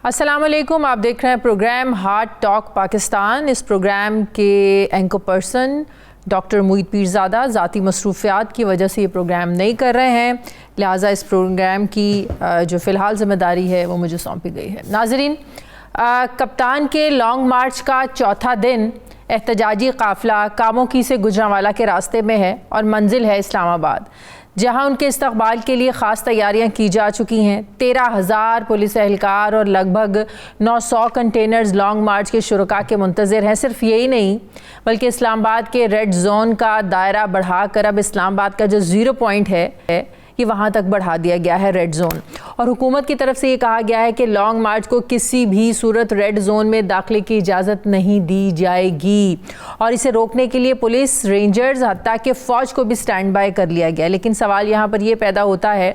अस्सलाम वालेकुम, आप देख रहे हैं प्रोग्राम हार्ट टॉक पाकिस्तान। इस प्रोग्राम के anchor person doctor Moeed Pirzada ज़ाती मसरूफियात की वजह से ये प्रोग्राम नहीं कर रहे हैं, लिहाजा इस प्रोग्राम की जो फ़िलहाल ज़िम्मेदारी है वो मुझे सौंपी गई है। नाज़रीन, कप्तान के लॉन्ग मार्च का चौथा दिन एहतजाजी काफ़िला कामोकी से गुजरांवाला के रास्ते में है और मंजिल है इस्लामाबाद, जहां उनके इस्तकबाल के लिए ख़ास तैयारियां की जा चुकी हैं। 13,000 पुलिस एहलकार और लगभग 900 कंटेनर्स लॉन्ग मार्च के शुरका के मुंतज़िर हैं। सिर्फ यही नहीं बल्कि इस्लामाबाद के रेड जोन का दायरा बढ़ाकर अब इस्लामाबाद का जो 0 पॉइंट है ये वहाँ तक बढ़ा दिया गया है, रेड जोन। और हुकूमत की तरफ से ये कहा गया है कि लॉन्ग मार्च को किसी भी सूरत रेड जोन में दाखिले की इजाज़त नहीं दी जाएगी और इसे रोकने के लिए पुलिस, रेंजर्स, हत्ता कि फ़ौज को भी स्टैंड बाय कर लिया गया। लेकिन सवाल यहाँ पर यह पैदा होता है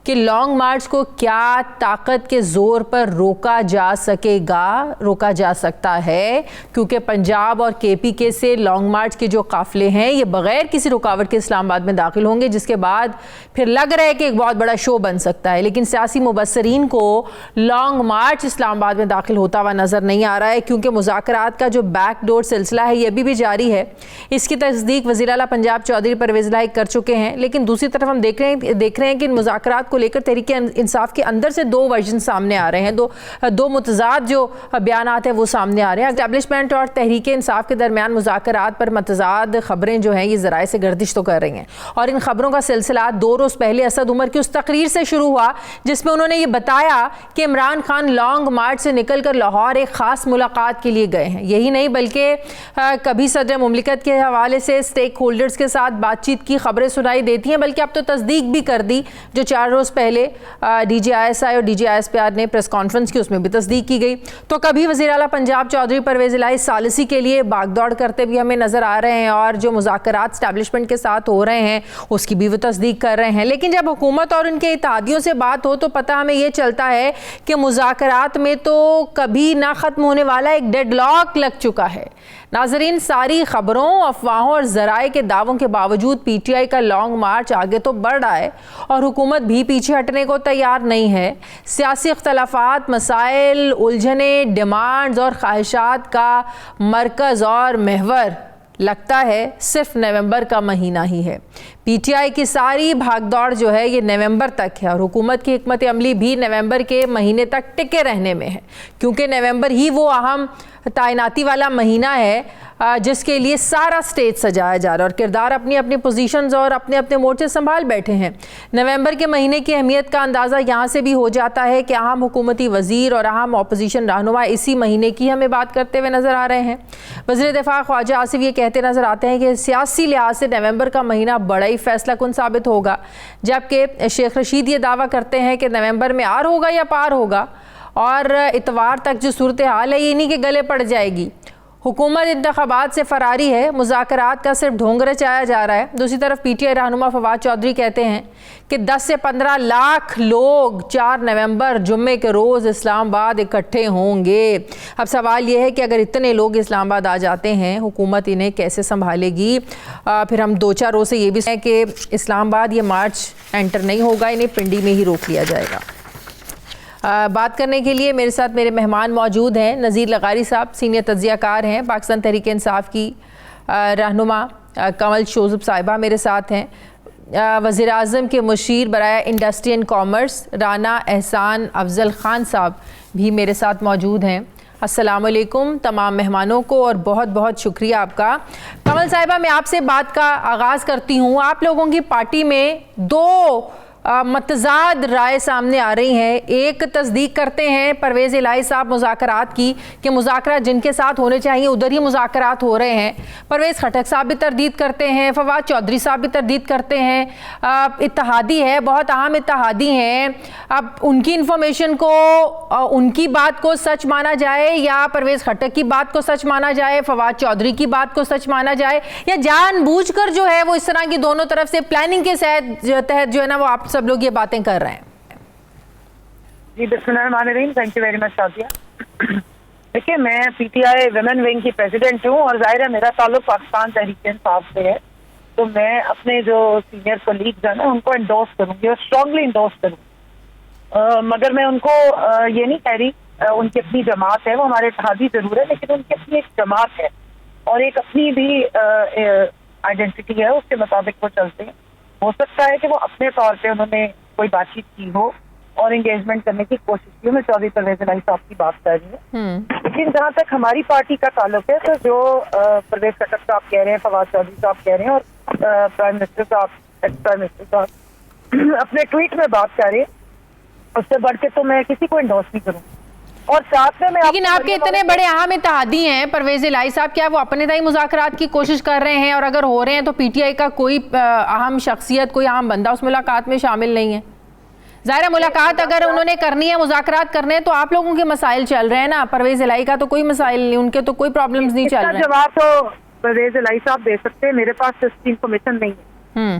कि लॉन्ग मार्च को क्या ताकत के ज़ोर पर रोका जा सकेगा, रोका जा सकता है, क्योंकि पंजाब और KPK से लॉन्ग मार्च के जो काफ़िले हैं ये बग़ैर किसी रुकावट के इस्लामाबाद में दाखिल होंगे, जिसके बाद फिर लग रहा है कि एक बहुत बड़ा शो बन सकता है। लेकिन सियासी मुबस्सरीन को लॉन्ग मार्च इस्लामाबाद में दाखिल होता हुआ नज़र नहीं आ रहा है, क्योंकि मुज़ाकरात का जो बैकडोर सिलसिला है ये अभी भी जारी है। इसकी तस्दीक वज़ीर आला पंजाब चौधरी परवेज़ इलाही कर चुके हैं। लेकिन दूसरी तरफ हम देख रहे हैं कि मुज़ाकरात को लेकर तहरीक इंसाफ के अंदर से 2 वर्जन सामने आ रहे हैं, दो मुतज़ाद जो बयानात हैं वो सामने आ रहे हैं। एस्टैब्लिशमेंट और तहरीक इंसाफ के दरमियान मुज़ाकरात पर मतज़ाद खबरें जो हैं ये ज़राए से गर्दिश तो कर रही हैं और इन खबरों का सिलसिला 2 रोज़ पहले असद उमर की उस तकरीर से शुरू हुआ जिसमें उन्होंने ये बताया कि इमरान खान लॉन्ग मार्च से निकल कर लाहौर एक ख़ास मुलाकात के लिए गए हैं। यही नहीं बल्कि कभी सदर मुमलिकत के हवाले से स्टेक होल्डर्स के साथ बातचीत की खबरें सुनाई देती हैं, बल्कि अब तो तस्दीक भी कर दी। जो 4 रोज़ पहले DGISI और DGISPR ने प्रेस कॉन्फ्रेंस की उसमें भी तस्दीक की गई। तो कभी वज़ीर आला पंजाब चौधरी परवेज़ इलाही सालिसी के लिए भागदौड़ करते भी हमें नज़र आ रहे हैं और जो मुज़ाकरात एस्टैब्लिशमेंट के साथ हो रहे हैं उसकी भी वो तस्दीक कर रहे हैं। लेकिन जब हुकूमत और उनके इत्तेहादियों से बात हो तो पता हमें ये चलता है कि मुज़ाकरात में तो कभी ना ख़त्म होने वाला एक डेडलॉक लग चुका है। नाज़रीन, सारी खबरों, अफवाहों और ज़राए के दावों के बावजूद PTI का लॉन्ग मार्च आगे तो बढ़ रहा है और हुकूमत भी पीछे हटने को तैयार नहीं है। सियासी इख्तलाफात, मसाइल, उलझने, डिमांड्स और ख्वाहिशात का मरकज़ और महवर लगता है सिर्फ नवंबर का महीना ही है। PTI की सारी भागदौड़ जो है ये नवंबर तक है और हुकूमत की हिकमत अमली भी नवंबर के महीने तक टिके रहने में है, क्योंकि नवंबर ही वो अहम तैनाती वाला महीना है जिसके लिए सारा स्टेज सजाया जा रहा है और किरदार अपनी अपनी पोजीशंस और अपने अपने मोर्चे संभाल बैठे हैं। नवंबर के महीने की अहमियत का अंदाज़ा यहाँ से भी हो जाता है कि अहम हुकूमती वज़ीर और अहम अपोजिशन रहनुमा इसी महीने की हमें बात करते हुए नज़र आ रहे हैं। वज़ीर दिफ़ा ख्वाजा आसिफ ये कहते नज़र आते हैं कि सियासी लिहाज से नवंबर का महीना बड़ा ही फैसला कुन साबित होगा, जबकि शेख रशीद ये दावा करते हैं कि नवंबर में आर होगा या पार होगा और इतवार तक जो सूरत हाल है ये नहीं कि गले पड़ जाएगी। हुकूमत इंतखाबात से फरारी है, मुज़ाकरात का सिर्फ ढोंग रचाया जा रहा है। दूसरी तरफ PTI रहनुमा फवाद चौधरी कहते हैं कि 10 से 15 लाख लोग 4 नवंबर जुम्मे के रोज़ इस्लामाबाद इकट्ठे होंगे। अब सवाल ये है कि अगर इतने लोग इस्लामाबाद आ जाते हैं, हुकूमत इन्हें कैसे संभालेगी? फिर हम 2-4 रोज़ से ये भी हैं कि इस्लामाबाद ये मार्च एंटर नहीं होगा, इन्हें पिंडी में ही रोक लिया जाएगा। बात करने के लिए मेरे साथ मेरे मेहमान मौजूद हैं। नज़ीर लगारी साहब सीनियर तज्ज़ियाकार हैं, पाकिस्तान तहरीक इंसाफ की रहनुमा कमल शोज़ब साहिबा मेरे साथ हैं। वज़ीर आज़म के मुशीर बराए इंडस्ट्री एंड कॉमर्स राना एहसान अफजल ख़ान साहब भी मेरे साथ मौजूद हैं। अस्सलाम वालेकुम तमाम मेहमानों को और बहुत बहुत शुक्रिया आपका। कमल साहिबा, मैं आपसे बात का आगाज़ करती हूँ। आप लोगों की पार्टी में 2 मतजाद राय सामने आ रही हैं। एक तस्दीक करते हैं परवेज़ इलाही साहब मुज़ाकरात की कि मुज़ाकरात जिनके साथ होने चाहिए उधर ही मुज़ाकरात हो रहे हैं। परवेज़ खटक साहब भी तरदीद करते हैं, फवाद चौधरी साहब भी तरदीद करते हैं। इत्तेहादी है, बहुत अहम इत्तेहादी हैं। अब उनकी इंफॉर्मेशन को, उनकी बात को सच माना जाए या परवेज़ खटक की बात को सच माना जाए, फवाद चौधरी की बात को सच माना जाए, या जानबूझकर जो है वो इस तरह की दोनों तरफ से प्लानिंग के तहत जो है ना वो आप सब लोग ये बातें कर रहे हैं? जी बिस्मिल्लाहिर्रहमानिर्रहीम, thank you very much Sadia. देखिए, मैं PTI वुमेन विंग की प्रेसिडेंट हूँ और जाहिर है मेरा ताल्लुक पाकिस्तान तहरीक इंसाफ से है, तो मैं अपने जो सीनियर कोलीग्स हैं ना उनको इंडोर्स करूँगी और स्ट्रांगली इंडोर्स करूँगी। मगर मैं उनको ये नहीं कह रही उनकी अपनी जमात है, वो हमारे इत्तेहादी जरूर है लेकिन उनकी अपनी एक जमात है और एक अपनी भी आइडेंटिटी है, उसके मुताबिक वो चलते हैं। हो सकता है कि वो अपने तौर पे उन्होंने कोई बातचीत की हो और एंगेजमेंट करने की कोशिश की हो। मैं चौधरी परवेज इलाही साहब की बात कर रही हूँ। लेकिन जहाँ तक हमारी पार्टी का ताल्लुक है तो जो परवेज खट्टर साहब कह रहे हैं, फवाद चौधरी साहब कह रहे हैं और प्राइम मिनिस्टर साहब, एक्स प्राइम मिनिस्टर साहब अपने ट्वीट में बात कर रहे हैं, उससे बढ़ के तो मैं किसी को इंडोर्स नहीं करूँ। और साथ में मैं लेकिन आपके इतने बड़े अहम इत्तेहादी हैं परवेज इलाही साहब, क्या वो अपने तय मुज़ाकरात की कोशिश कर रहे हैं? और अगर हो रहे हैं तो पीटीआई का कोई अहम शख्सियत, कोई अहम बंदा उस मुलाकात में शामिल नहीं है? ज़ाहिर मुलाकात अगर उन्होंने करनी है, मुज़ाकरात करने हैं, तो आप लोगों के मसाइल चल रहे हैं ना। परवेज इलाही का तो कोई मसाइल नहीं, उनके तो कोई प्रॉब्लम्स नहीं चल रहे हैं। जवाब तो परवेज इलाही साहब दे सकते हैं, मेरे पास इसकी इंफॉर्मेशन नहीं है।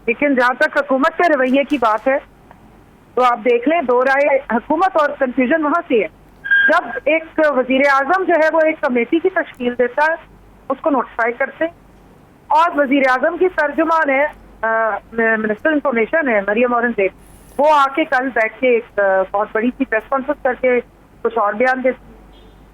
लेकिन जहाँ तक हुकूमत के रवैये की बात है तो आप देख लें, दो राय हुकूमत और कंफ्यूजन वहाँ से है। जब एक वजीर आजम जो है वो एक कमेटी की तश्कील देता है, उसको नोटिफाई करते हैं और वजीर आजम की तर्जुमान है मिनिस्टर इंफॉर्मेशन है मरियम औरंगजेब, वो आके कल बैठ के एक बहुत बड़ी सी प्रेस कॉन्फ्रेंस करके कुछ और बयान देती है।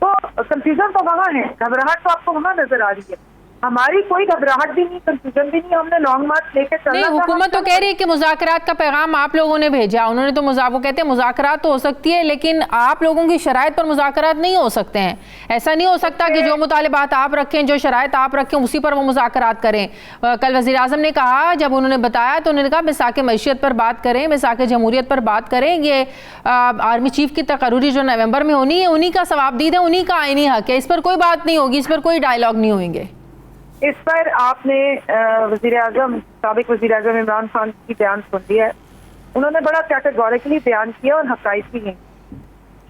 तो कंफ्यूजन तो वहाँ है, घबराहट तो आपको वहाँ नजर आ रही है। हमारी कोई घबराहट भी नहीं, कंफ्यूजन भी नहीं, हमने लॉन्ग मार्च लेके चलना। नहीं, हुकूमत तो कह रही है कि मुज़ाकरात का पैगाम आप लोगों ने भेजा। उन्होंने तो वो कहते हैं मुज़ाकरात तो हो सकती है लेकिन आप लोगों की शराइत पर मुज़ाकरात नहीं हो सकते हैं। ऐसा नहीं हो सकता कि जो मुतालिबात आप रखें, जो शराइत आप रखें, उसी पर वो मुज़ाकरात करें। कल वज़ीर आज़म ने कहा, जब उन्होंने बताया तो उन्होंने कहा मिसाक मईशत पर बात करें, मिसाक जमहूरियत पर बात करें। ये आर्मी चीफ की तकर्री जो नवंबर में होनी है, उन्हीं का सवाबदीद है, उन्हीं का आईनी हक है। इस पर कोई बात नहीं होगी, इस पर कोई डायलॉग नहीं होंगे। इस पर आपने वजीर आजम, साबिक वजीर आजम इमरान खान की बयान सुन लिया है। उन्होंने बड़ा कैटेगोरिकली बयान किया और हकाइक भी हैं।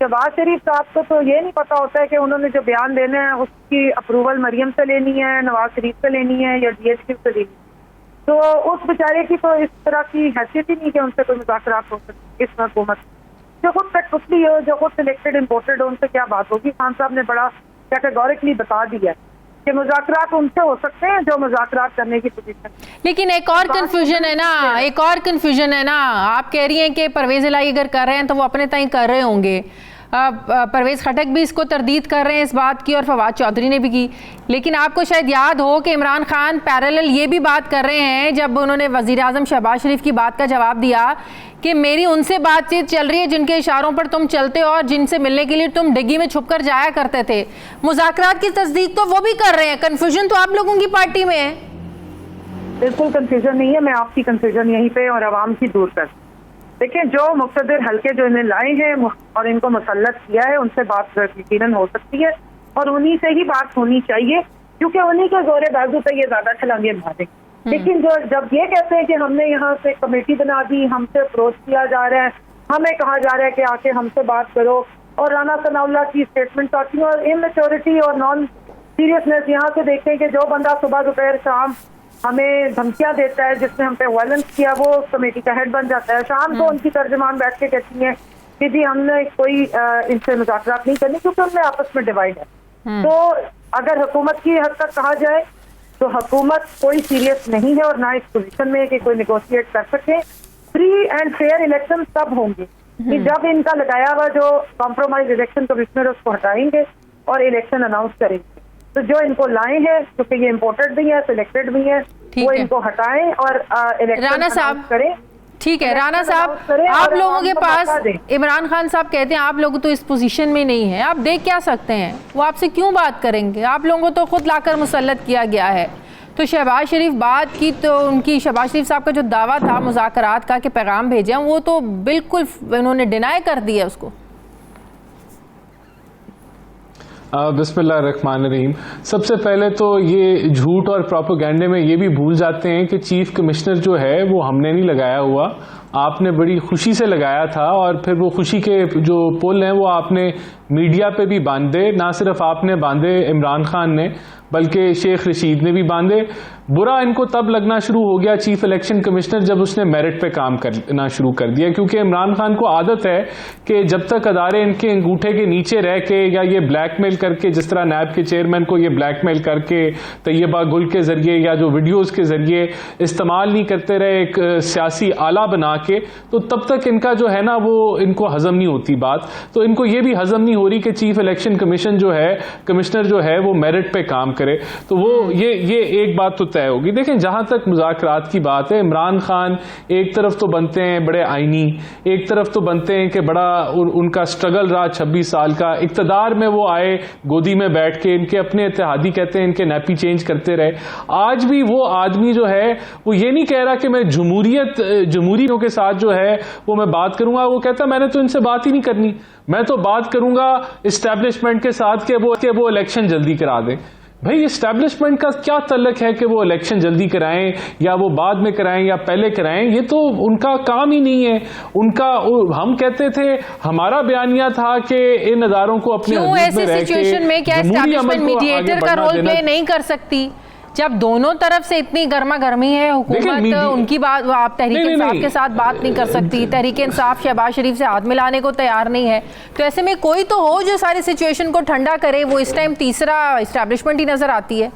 शहबाज शरीफ साहब को तो ये नहीं पता होता है कि उन्होंने जो बयान देना है उसकी अप्रूवल मरियम से लेनी है, नवाज शरीफ से लेनी है या DHQ से लेनी है। तो उस बेचारे की तो इस तरह की हैसियत ही नहीं कि उनसे कोई मुज़ाकरात हो सके। इस हुकूमत जो खुद तक पुतली हो, जो खुद सिलेक्टेड इम्पोर्टेड हो, उनसे क्या बात होगी? खान साहब ने बड़ा कैटेगोरिकली बता दिया कि मुज़ाकरात उनसे हो सकते हैं जो मुज़ाकरात करने की पोजीशन। लेकिन एक और कंफ्यूजन है ना, आप कह रही हैं कि परवेज इलाही अगर कर रहे हैं तो वो अपने तय कर रहे होंगे। परवेज खटक भी इसको तरदीद कर रहे हैं इस बात की और फवाद चौधरी ने भी की। लेकिन आपको शायद याद हो कि इमरान खान पैरेलल ये भी बात कर रहे हैं, जब उन्होंने वज़ीर आज़म शहबाज शरीफ की बात का जवाब दिया कि मेरी उनसे बातचीत चल रही है जिनके इशारों पर तुम चलते हो और जिनसे मिलने के लिए तुम डिग्गी में छुपकर जाया करते थे। मुज़ाकरात की तस्दीक तो वो भी कर रहे हैं। कन्फ्यूजन तो आप लोगों की पार्टी में है। बिल्कुल कन्फ्यूजन नहीं है, मैं आपकी कन्फ्यूजन यहीं पे और आवाम की दूर कर। देखिए, जो मुक़्तदर हल्के जो इन्हें लाए हैं और इनको मुसल्लत किया है, उनसे बात यकीनन हो सकती है और उन्हीं से ही बात होनी चाहिए, क्योंकि उन्हीं के जोरे बाजू पे ये ज्यादा छलांगे मारे। लेकिन जो जब ये कहते हैं कि हमने यहाँ से कमेटी बना दी, हमसे अप्रोच किया जा रहा है, हमें कहा जा रहा है कि आके हमसे बात करो, और राना सनाउल्लाह की स्टेटमेंट आती है और इमेच्योरिटी और नॉन सीरियसनेस यहाँ से देखें कि जो बंदा सुबह दोपहर शाम हमें धमकियां देता है, जिसने हम पे वायलेंस किया, वो कमेटी का हेड बन जाता है। शाम को उनकी तर्जमान बैठ के कहती है कि जी हमने कोई इनसे मुज़ाकरात नहीं करनी, क्योंकि उनमें आपस में डिवाइड है। तो अगर हुकूमत की हद तक कहा जाए तो हुकूमत कोई सीरियस नहीं है और ना इस पोजीशन में कि कोई निगोशिएट कर सके। फ्री एंड फेयर इलेक्शन तब होंगे कि जब इनका लगाया हुआ जो कॉम्प्रोमाइज इलेक्शन कमिश्नर उसको हटाएंगे और इलेक्शन अनाउंस करेंगे। तो जो इनको लाए हैं, क्योंकि ये इम्पोर्टेड भी है, सिलेक्टेड भी है, वो इनको हटाएं और इलेक्शन अनाउंस करें। ठीक है राना साहब, आप लोगों के पास इमरान खान साहब कहते हैं आप लोग तो इस पोजीशन में नहीं है, आप देख क्या सकते हैं? वो आपसे क्यों बात करेंगे? आप लोगों को तो खुद लाकर मुसल्लत किया गया है। तो शहबाज शरीफ बात की तो उनकी शहबाज शरीफ साहब का जो दावा था मुज़ाकरात का कि पैगाम भेजे, वो तो बिल्कुल उन्होंने डिनाई कर दिया उसको। बिस्मिल्लाहिर्रहमानिर्रहीम। सबसे पहले तो ये झूठ और प्रोपेगेंडे में ये भी भूल जाते हैं कि चीफ कमिश्नर जो है वो हमने नहीं लगाया हुआ, आपने बड़ी खुशी से लगाया था और फिर वो खुशी के जो पुल हैं वो आपने मीडिया पे भी बांधे। ना सिर्फ आपने बांधे इमरान खान ने, बल्कि शेख रशीद ने भी बांधे। बुरा इनको तब लगना शुरू हो गया चीफ इलेक्शन कमिश्नर जब उसने मेरिट पे काम करना शुरू कर दिया, क्योंकि इमरान खान को आदत है कि जब तक अदारे इनके अंगूठे के नीचे रह के या ये ब्लैकमेल करके, जिस तरह नैब के चेयरमैन को ये ब्लैकमेल करके तैयबा गुल के जरिए या जो वीडियोस के जरिए इस्तेमाल नहीं करते रहे एक सियासी आला बना के, तो तब तक इनका जो है ना वो इनको हजम नहीं होती बात। तो इनको ये भी हजम नहीं हो रही कि चीफ इलेक्शन कमिश्नर जो है वो मेरिट पे काम करे। तो वो ये एक बात तो तय होगी। देखें, जहां तक मुज़ाकरात की बात है, इमरान खान एक तरफ तो बनते हैं बड़े आईनी, एक तरफ तो बनते हैं कि बड़ा उनका स्ट्रगल रहा 26 साल का, इक्तदार में वो आए गोदी में बैठ के, इनके अपने इत्तेहादी कहते हैं इनके नैपी चेंज करते रहे। आज भी वो आदमी जो है वो ये नहीं कह रहा कि मैं जमहूरियों के साथ जो है वो मैं बात करूंगा, वो कहता मैंने तो इनसे बात ही नहीं करनी, मैं तो बात करूंगा इस्टेब्लिशमेंट के साथ कि वो इलेक्शन जल्दी करा दें। भाई, इस्टेब्लिशमेंट का क्या तल्लक है कि वो इलेक्शन जल्दी कराएं या वो बाद में कराएं या पहले कराएं? ये तो उनका काम ही नहीं है। हम कहते थे, हमारा बयानिया था कि इन अदारों को अपने क्यों ऐसी सिचुएशन में क्या एस्टेब्लिशमेंट मीडिएटर का रोल प्ले नहीं कर सकती? जब दोनों तरफ से इतनी गर्मा गर्मी है, हुकूमत उनकी बात, आप तहरीक इंसाफ के साथ बात नहीं कर सकती, तहरीक इंसाफ शहबाज शरीफ से हाथ मिलाने को तैयार नहीं है, तो ऐसे में कोई तो हो जो सारी सिचुएशन को ठंडा करे। वो इस टाइम तीसरा एस्टैब्लिशमेंट ही नजर आती है।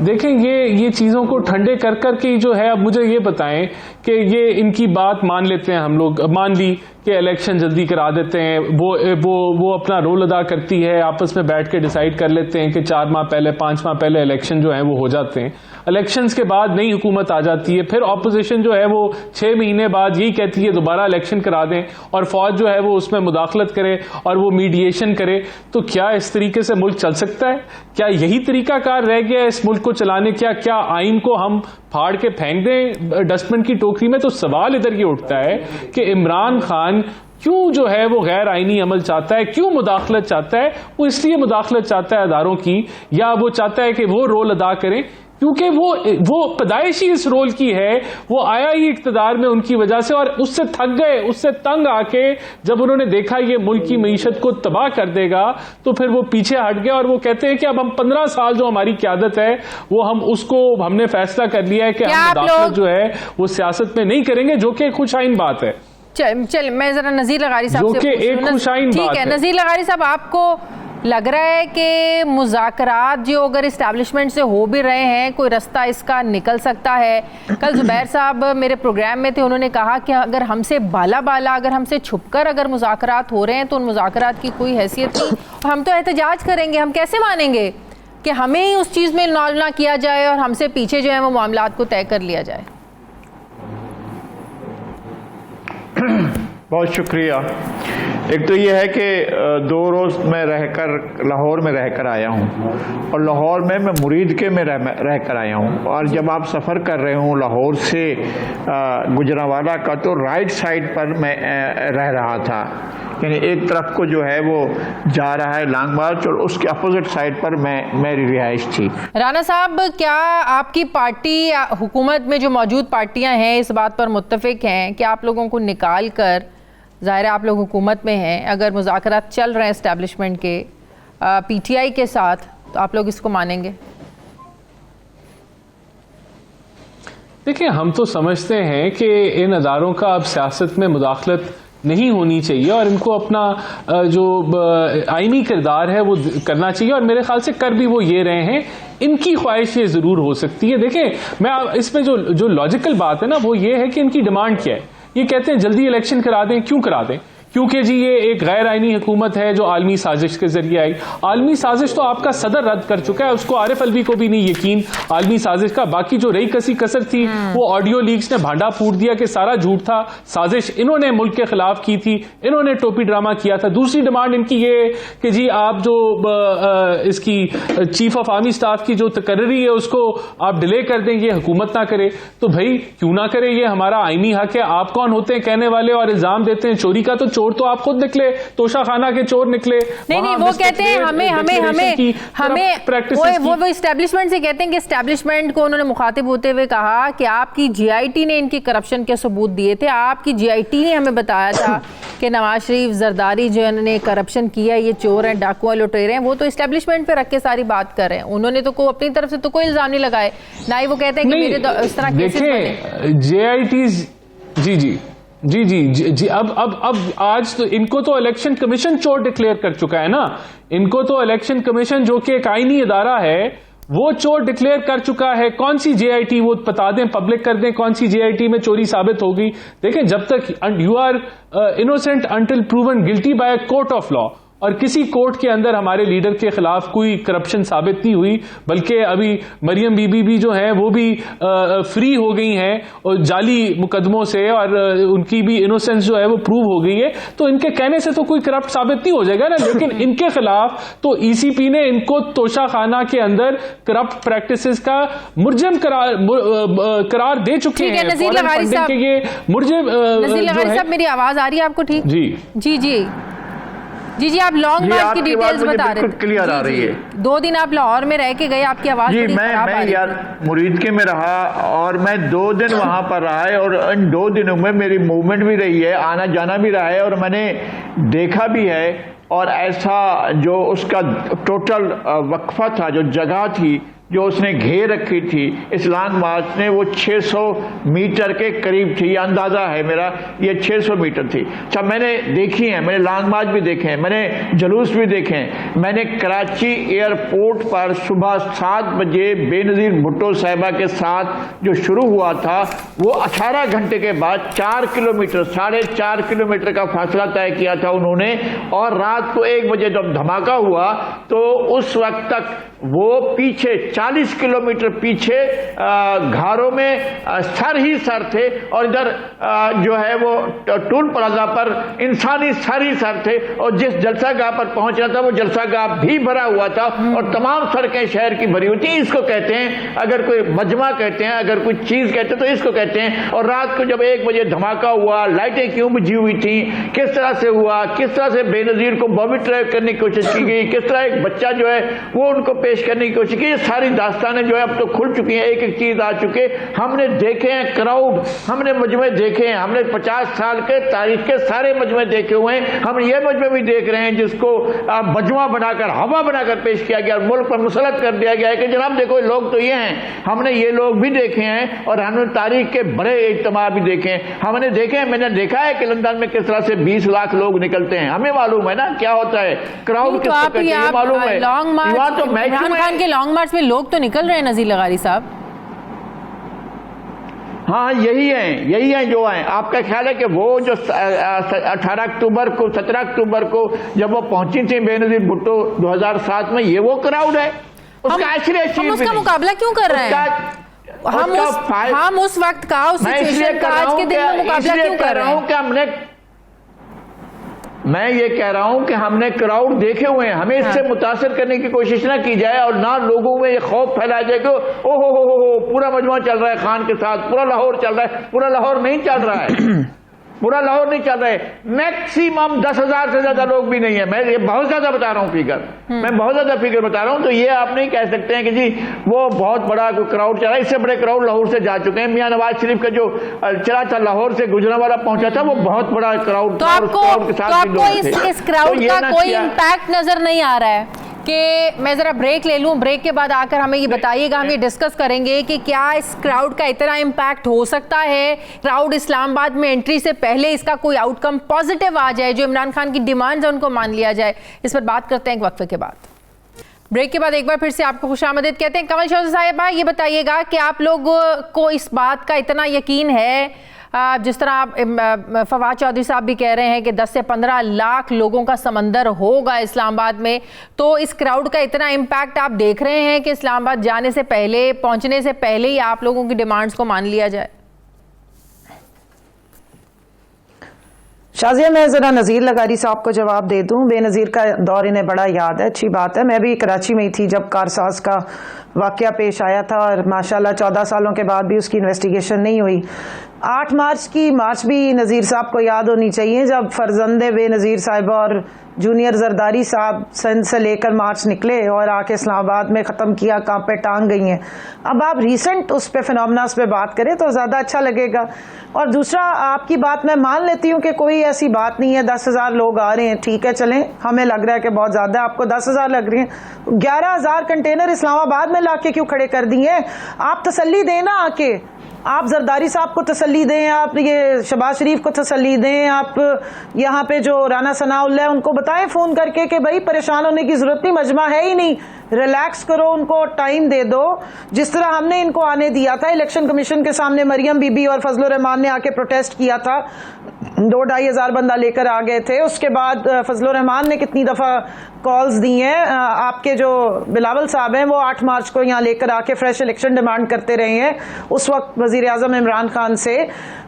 देखें, ये चीजों को ठंडे कर के जो है, अब मुझे ये बताएं कि ये इनकी बात मान लेते हैं, हम लोग मान ली कि इलेक्शन जल्दी करा देते हैं, वो अपना रोल अदा करती है, आपस में बैठ के डिसाइड कर लेते हैं कि 4 माह पहले 5 माह पहले इलेक्शन जो है वो हो जाते हैं। इलेक्शंस के बाद नई हुकूमत आ जाती है, फिर ऑपोजिशन जो है वो 6 महीने बाद यही कहती है दोबारा इलेक्शन करा दें और फौज जो है वो उसमें मुदाखलत करे और वो मीडिएशन करे। तो क्या इस तरीके से मुल्क चल सकता है? क्या यही तरीकाकार रह गया है इस मुल्क को चलाने? क्या आइन को हम फाड़ के फेंक दें डस्टबिन की टोकरी में? तो सवाल इधर ये उठता है कि इमरान खान क्यों जो है वो गैर आईनी अमल चाहता है, क्यों मुदाखलत चाहता है? वो इसलिए मुदाखलत चाहता है अदारों की, या वो चाहता है कि वो रोल अदा करें क्योंकि वो पैदाइशी इस रोल की है, वो आया ही इक्तदार में उनकी वजह से, और उससे थक गए, उससे तंग आके जब उन्होंने देखा ये मुल्क की मईशत को तबाह कर देगा, तो फिर वो पीछे हट गए और वो कहते हैं कि अब हम 15 साल जो हमारी क्यादत है वो हमने फैसला कर लिया है कि हम मुदाखलत जो है वो सियासत में नहीं करेंगे, जो कि खुशाइन बात है। चल मैं जरा नजीर लगारी साहब से एक खुशाइन बात है। ठीक है, नजीर लगारी साहब, आपको लग रहा है कि मुज़ाकरात जो अगर इस्टेब्लिशमेंट से हो भी रहे हैं, कोई रास्ता इसका निकल सकता है? कल जुबैर साहब मेरे प्रोग्राम में थे, उन्होंने कहा कि अगर हमसे अगर हमसे छुपकर अगर मुज़ाकरात हो रहे हैं तो उन मुज़ाकरात की कोई हैसियत नहीं, हम तो एहतजाज करेंगे। हम कैसे मानेंगे कि हमें ही उस चीज़ में इन्वॉल्व ना किया जाए और हमसे पीछे जो है वो मामलात को तय कर लिया जाए? बहुत शुक्रिया। एक तो ये है कि 2 रोज़ मैं लाहौर में रहकर आया हूँ, और लाहौर में मैं मुरीदके में रहकर आया हूँ, और जब आप सफ़र कर रहे हूँ लाहौर से गुजरांवाला का, तो राइट साइड पर मैं रह रहा था, यानी एक तरफ को जो है वो जा रहा है लॉन्ग मार्च और उसके अपोजिट साइड पर मेरी रिहाइश थी। राना साहब, क्या आपकी पार्टी हुकूमत में जो मौजूद पार्टियां हैं इस बात पर मुत्तफिक हैं कि आप लोगों को निकाल कर, ज़ाहिर है आप लोग हुकूमत में हैं, अगर मुज़ाकरात चल रहे हैं एस्टैब्लिशमेंट के पीटीआई के साथ, तो आप लोग इसको मानेंगे? देखिए, हम तो समझते हैं कि इन अदारों का अब सियासत में मुदाखलत नहीं होनी चाहिए और इनको अपना जो आईनी किरदार है वो करना चाहिए, और मेरे ख्याल से कर भी वो ये रहे हैं। इनकी ख्वाहिश ये ज़रूर हो सकती है। देखें, मैं इसमें जो लॉजिकल बात है ना वो ये है कि इनकी डिमांड क्या है। ये कहते हैं जल्दी इलेक्शन करा दें। क्यों करा दें? क्योंकि जी ये एक गैर आईनी हुकूमत है जो आलमी साजिश के जरिए आई। आलमी साजिश तो आपका सदर रद्द कर चुका है, उसको आरिफ अलवी को भी नहीं यकीन आलमी साजिश का। बाकी जो रही कसी कसर थी वो ऑडियो लीक्स ने भांडा फूट दिया कि सारा झूठ था, साजिश इन्होंने मुल्क के खिलाफ की थी, इन्होंने टोपी ड्रामा किया था। दूसरी डिमांड इनकी ये कि जी आप जो इसकी चीफ ऑफ आर्मी स्टाफ की जो तकर्री है उसको आप डिले कर दें, ये हुकूमत ना करे। तो भाई क्यों ना करे, ये हमारा आईनी हक है। आप कौन होते हैं कहने वाले और इल्जाम देते हैं चोरी का? तो चोर तो आप खुद निकले, तोशा खाना के चोर निकले। नहीं, वो कहते हैं वो एस्टैब्लिशमेंट से कहते हैं कि एस्टैब्लिशमेंट को उन्होंने मुखातिब होते हुए कहा कि आपकी जीआईटी ने इनकी करप्शन के सबूत दिए थे, आपकी जीआईटी ने हमें बताया था कि नवाज शरीफ जरदारी जो इन्होंने करप्शन किया, ये चोर हैं, डाकू हैं, लुटेरे हैं, वो तो इस्टेब्लिशमेंट पे रख के सारी बात कर रहे हैं। उन्होंने तो अपनी तरफ से तो कोई इल्जाम नहीं लगाए, ना ही वो कहते हैं कि मेरे इस तरह केसेस बने। JITs जी अब आज तो इनको तो इलेक्शन कमीशन चोर डिक्लेयर कर चुका है ना। इनको तो इलेक्शन कमीशन जो कि एक आईनी इदारा है वो चोर डिक्लेयर कर चुका है। कौन सी JIT वो बता दें, पब्लिक कर दें कौन सी JIT में चोरी साबित होगी। देखें, जब तक you are innocent until proven guilty by a court of law, और किसी कोर्ट के अंदर हमारे लीडर के खिलाफ कोई करप्शन साबित नहीं हुई, बल्कि अभी मरियम बीबी भी जो है वो भी फ्री हो गई हैं और जाली मुकदमों से, और उनकी भी इनोसेंस जो है वो प्रूव हो गई है। तो इनके कहने से तो कोई करप्ट साबित नहीं हो जाएगा ना। लेकिन इनके खिलाफ तो ECP ने इनको तोशाखाना के अंदर करप्ट प्रैक्टिसेस का मुर्जिम करार दे चुके हैं। नज़ीर लगारी साहब, ये मुर्जिम नज़ीर लगारी साहब, मेरी आवाज आ रही है आपको? ठीक जी, आप लॉन्ग मार्च की डिटेल्स बता रहे थे। क्लियर आ रही है। 2 दिन आप लाहौर में रह के गए, आपकी आवाज जी, बड़ी खराब आ रही यार मुरीद के में रहा और मैं 2 दिन वहां पर रहा है, और इन 2 दिनों में मेरी मूवमेंट भी रही है, आना जाना भी रहा है, और मैंने देखा भी है। और ऐसा जो उसका टोटल वक्फा था, जो जगह थी जो उसने घेर रखी थी इस लॉन्ग मार्च ने, वो 600 मीटर के करीब थी। ये अंदाजा है मेरा, ये 600 मीटर थी। अच्छा, मैंने देखी है, मैंने लॉन्ग मार्च भी देखे हैं, मैंने जुलूस भी देखे हैं। मैंने कराची एयरपोर्ट पर सुबह 7 बजे बेनज़ीर भुट्टो साहिबा के साथ जो शुरू हुआ था, वो 18 घंटे के बाद 4 किलोमीटर 4.5 किलोमीटर का फासला तय किया था उन्होंने। और रात को 1 बजे जब धमाका हुआ तो उस वक्त तक वो पीछे 40 किलोमीटर पीछे घारों में सर ही सर थे, और इधर जो है वो टूल प्लाजा पर इंसानी सर ही सर थे। और जिस जलसागाह पर पहुंचना था वो जलसागाह भी भरा हुआ था, और तमाम सड़कें शहर की भरी हुई थी। इसको कहते हैं, अगर कोई मजमा कहते हैं, अगर कोई चीज कहते हैं तो इसको कहते हैं। और रात को जब 1 बजे धमाका हुआ, लाइटें क्यों बुझी हुई थी, किस तरह से हुआ, किस तरह से बेनजीर को बॉबी ट्रैप करने की कोशिश की गई, किस तरह एक बच्चा जो है वो उनको पेश करने की कोशिश की, ये सारी दास्तानें जो है अब तो खुल चुकी हैं, एक एक चीज आ चुके। हमने देखे हैं क्राउड, हमने मजमे देखे हैं, हमने 50 साल के तारीख के सारे मजमे देखे हुए हैं। हम ये मजमे भी देख रहे हैं जिसको मजमा बनाकर, हवा बनाकर पेश किया गया, मुल्क पर मुसलत कर दिया गया है कि जनाब देखो लोग तो ये हैं। हमने ये लोग भी देखे हैं, और हमने तारीख के बड़े इज्तिमा भी देखे हैं। हमने देखे हैं, मैंने देखा है कि लंदन में किस तरह से 20 लाख लोग निकलते हैं। हमें मालूम है ना क्या होता है क्राउड, किसको कहते हैं मालूम है। तो इमरान खान के लॉन्ग मार्च में लोग तो निकल रहे हैं नज़ीर लगारी साहब। हाँ, यही है जो हैं। आपका ख्याल है कि वो जो 18 अक्टूबर को 17 अक्टूबर को जब वो पहुंची थी बेनजीर भुट्टो 2007 में, ये वो क्राउड है उसका? हम उसका मुकाबला क्यों कर रहे हैं? हम उस वक्त का, उस सिचुएशन का आज के दिन में मुकाबला क्यों कर रहे हैं? मैं ये कह रहा हूं कि हमने क्राउड देखे हुए हैं, हमें इससे मुतासर करने की कोशिश ना की जाए, और ना लोगों में ये खौफ फैलाया जाए कि ओ हो पूरा मजमा चल रहा है खान के साथ, पूरा लाहौर चल रहा है। पूरा लाहौर नहीं चल रहा है, पूरा लाहौर नहीं चल रहा है। मैक्सिमम 10,000 से ज्यादा लोग भी नहीं है। मैं ये बहुत ज्यादा बता रहा हूँ फिगर, मैं बहुत ज्यादा फिगर बता रहा हूँ। तो ये आप नहीं कह सकते हैं कि जी वो बहुत बड़ा कोई क्राउड चला। इससे बड़े क्राउड लाहौर से जा चुके हैं। मियां नवाज शरीफ का जो चला था, लाहौर से गुजरांवाला पहुंचा था, वो बहुत बड़ा क्राउड। तो आपको इस क्राउड का कोई इम्पैक्ट नजर नहीं आ रहा है? कि मैं ज़रा ब्रेक ले लूँ, ब्रेक के बाद आकर हमें ये बताइएगा, हम ये डिस्कस करेंगे कि क्या इस क्राउड का इतना इम्पैक्ट हो सकता है, क्राउड इस्लामाबाद में एंट्री से पहले इसका कोई आउटकम पॉजिटिव आ जाए, जो इमरान खान की डिमांड्स है उनको मान लिया जाए। इस पर बात करते हैं एक वक्फे के बाद। ब्रेक के बाद एक बार फिर से आपको खुशामदीद कहते हैं। कमल चौधरी साहिबा, ये बताइएगा कि आप लोगों को इस बात का इतना यकीन है, जिस तरह आप फवाद चौधरी साहब भी कह रहे हैं कि 10 से 15 लाख लोगों का समंदर होगा इस्लामाबाद में, तो इस क्राउड का इतना इम्पैक्ट आप देख रहे हैं कि इस्लामाबाद जाने से पहले, पहुंचने से पहले ही आप लोगों की डिमांड्स को मान लिया जाए? शाजिया, मैं ज़रा नज़ीर लगारी साहब को जवाब दे दूं। बेनज़ीर का दौर इन्हें बड़ा याद है, अच्छी बात है। मैं भी कराची में ही थी जब कारसाज का वाक़या पेश आया था, और माशाल्लाह 14 सालों के बाद भी उसकी इन्वेस्टिगेशन नहीं हुई। 8 मार्च की मार्च भी नज़ीर साहब को याद होनी चाहिए, जब फरजंदे बेनज़ीर साहिबा और जूनियर जरदारी साहब सिंध से लेकर मार्च निकले और आके इस्लामाबाद में ख़त्म किया, कहाँ पे टांग गई हैं। अब आप रिसेंट उस पे फिनोमेनास पे बात करें तो ज़्यादा अच्छा लगेगा। और दूसरा, आपकी बात मैं मान लेती हूँ कि कोई ऐसी बात नहीं है, 10,000 लोग आ रहे हैं, ठीक है, चलें, हमें लग रहा है कि बहुत ज़्यादा, आपको 10,000 लग रही हैं। 11,000 कंटेनर इस्लामाबाद में लाके क्यों खड़े कर दिए? आप तसल्ली दें ना आके, आप जरदारी साहब को तसल्ली दें, आप ये शहबाज शरीफ को तसल्ली दें, आप यहाँ पे जो राना सनाउल्लाह उनको बताएं फ़ोन करके कि भाई परेशान होने की ज़रूरत नहीं, मजमा है ही नहीं, रिलैक्स करो, उनको टाइम दे दो। जिस तरह हमने इनको आने दिया था, इलेक्शन कमीशन के सामने मरियम बीबी और फजलुर रहमान ने आके प्रोटेस्ट किया था, 2-2.5 हज़ार बंदा लेकर आ गए थे। उसके बाद फजलुर रहमान ने कितनी दफ़ा कॉल्स दी हैं, आपके जो बिलावल साहब हैं वो 8 मार्च को यहाँ लेकर आके फ्रेश इलेक्शन डिमांड करते रहे हैं उस वक्त वजीर आजम इमरान खान से।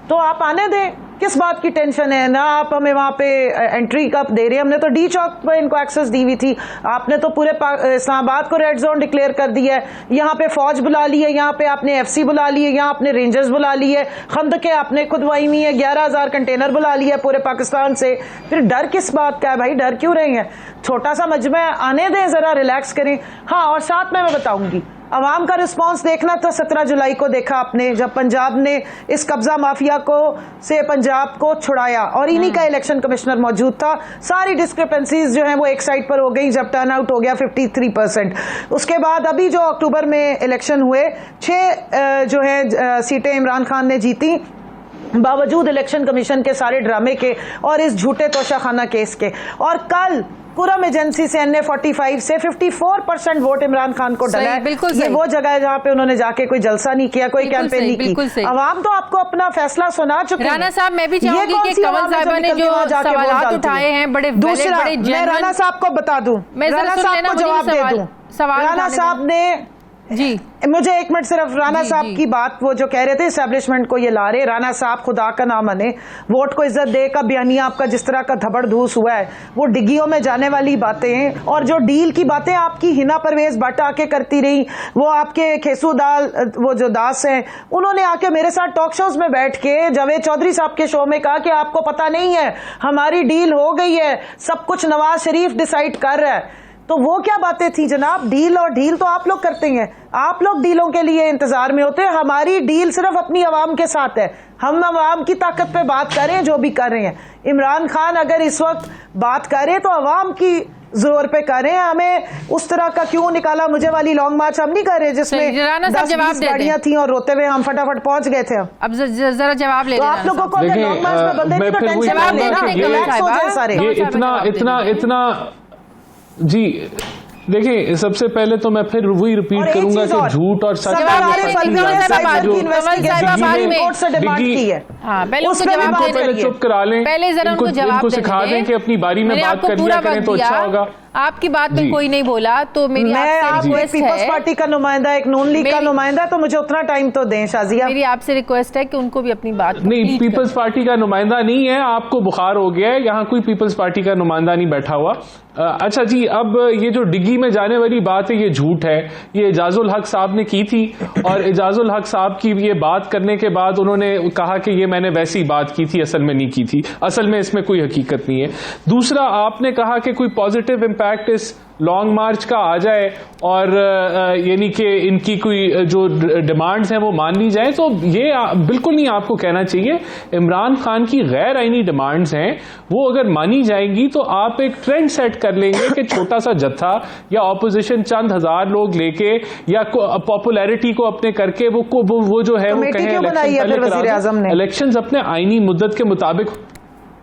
तो आप आने दें, किस बात की टेंशन है ना? आप हमें वहां पे एंट्री कब दे रहे हैं? हमने तो डी चौक पे इनको एक्सेस दी हुई थी, आपने तो पूरे इस्लामाबाद को रेड जोन डिक्लेयर कर दिया है। यहाँ पे फौज बुला ली है, यहाँ पे आपने एफसी बुला ली है, यहाँ आपने रेंजर्स बुला ली है, खंदके आपने खुदवाई हुई है, 11,000 कंटेनर बुला लिया है पूरे पाकिस्तान से। फिर डर किस बात का है भाई? डर क्यों रहे हैं? छोटा सा मजमा आने दें, जरा रिलैक्स करें। हाँ, और साथ में मैं बताऊंगी, अवाम का रिस्पांस देखना था। 17 जुलाई को देखा आपने, जब पंजाब ने इस कब्जा माफिया को से पंजाब को छुड़ाया और इन्हीं का इलेक्शन कमिश्नर मौजूद था। सारी डिस्क्रिपेंसीज जो हैं वो एक साइड पर हो गई जब टर्न आउट हो गया 53%। उसके बाद अभी जो अक्टूबर में इलेक्शन हुए, 6 जो है सीटें इमरान खान ने जीती, बावजूद इलेक्शन कमीशन के सारे ड्रामे के और इस झूठे तोशाखाना केस के। और कल कुरम एजेंसी से NA45 से 54% वोट इमरान खान को डला है। ये वो जगह है जहाँ पे उन्होंने जाके कोई जलसा नहीं किया, कोई कैंपेन नहीं की। अवाम तो आपको अपना फैसला सुना चुके हैं। राना साहब, मैं भी चाहूंगी कि कंवल साहिबा ने जो सवाल उठाए हैं बड़े दूसरा, मैं राना साहब को बता दूं, राना साहब को जवाब दे दूं। राना साहब ने जी, मुझे 1 मिनट सिर्फ राना साहब की बात, वो जो कह रहे थे एस्टेब्लिशमेंट को ये ला रहे, राना साहब खुदा का नाम मने, वोट को इज्जत दे का बयानिया आपका जिस तरह का धबड़ धूस हुआ है, वो डिग्गियों में जाने वाली बातें हैं। और जो डील की बातें आपकी हिना परवेज भट्ट आके करती रही, वो आपके खेसू दाल, वो जो दास हैं, उन्होंने आके मेरे साथ टॉक शोज में बैठ के जावेद चौधरी साहब के शो में कहा कि आपको पता नहीं है, हमारी डील हो गई है, सब कुछ नवाज शरीफ डिसाइड कर रहा है। तो वो क्या बातें थी जनाब? डील और डील तो आप लोग करते हैं, आप लोग डीलों के लिए इंतजार में होते हैं। हमारी डील सिर्फ अपनी आवाम के साथ है, हम आवाम की ताकत पे बात कर रहे हैं, जो भी कर रहे हैं। इमरान खान अगर इस वक्त बात करें तो आवाम की जोर पे करें। हमें उस तरह का क्यों निकाला? मुझे वाली लॉन्ग मार्च हम नहीं कर रहे जिसमें 10-20 गाड़ियां थी और रोते हुए हम फटाफट पहुंच गए थे। अब जरा जवाब ले, तो आप लोगों को लॉन्ग मार्च में बंदे की तो टेंशन लेना, रिलैक्स हो जाए सारे। ये इतना जी, देखिए, सबसे पहले तो मैं फिर वही रिपीट करूंगा कि झूठ और सच पहले चुप करा लें, इनको सिखा दें कि अपनी बारी में बात कर लिया करें तो अच्छा होगा। आपकी बात में कोई नहीं बोला तो मेरी आपसे रिक्वेस्ट है, पीपल्स पार्टी का नुमाइंदा, एक नून लीग का नुमाइंदा, तो मुझे उतना टाइम तो दें शाजिया। मेरी आपसे रिक्वेस्ट है कि उनको भी अपनी बात नहीं, पीपल्स पार्टी का नुमाइंदा नहीं है, आपको बुखार हो गया है, यहाँ कोई पीपल्स पार्टी का नुमाइंदा नहीं बैठा हुआ। अच्छा जी, अब ये जो डिग्गी में जाने वाली बात है ये झूठ है, ये एजाजुल हक साहब ने की थी और एजाजुल हक साहब की ये बात करने के बाद उन्होंने कहा कि ये मैंने वैसी बात की थी, असल में नहीं की थी, असल में इसमें कोई हकीकत नहीं है। दूसरा, आपने कहा कि कोई पॉजिटिव इम्पैक्ट इस लॉन्ग मार्च का आ जाए और यानी कि इनकी कोई जो डिमांड्स हैं वो मान ली जाए, तो ये बिल्कुल नहीं आपको कहना चाहिए। इमरान खान की गैर आईनी डिमांड्स हैं, वो अगर मानी जाएंगी तो आप एक ट्रेंड सेट कर लेंगे कि छोटा सा जत्था या ऑपोजिशन चंद हजार लोग लेके या पॉपुलैरिटी को अपने करके वो जो है वो कहें इलेक्शंस अपने आईनी मुद्दत के मुताबिक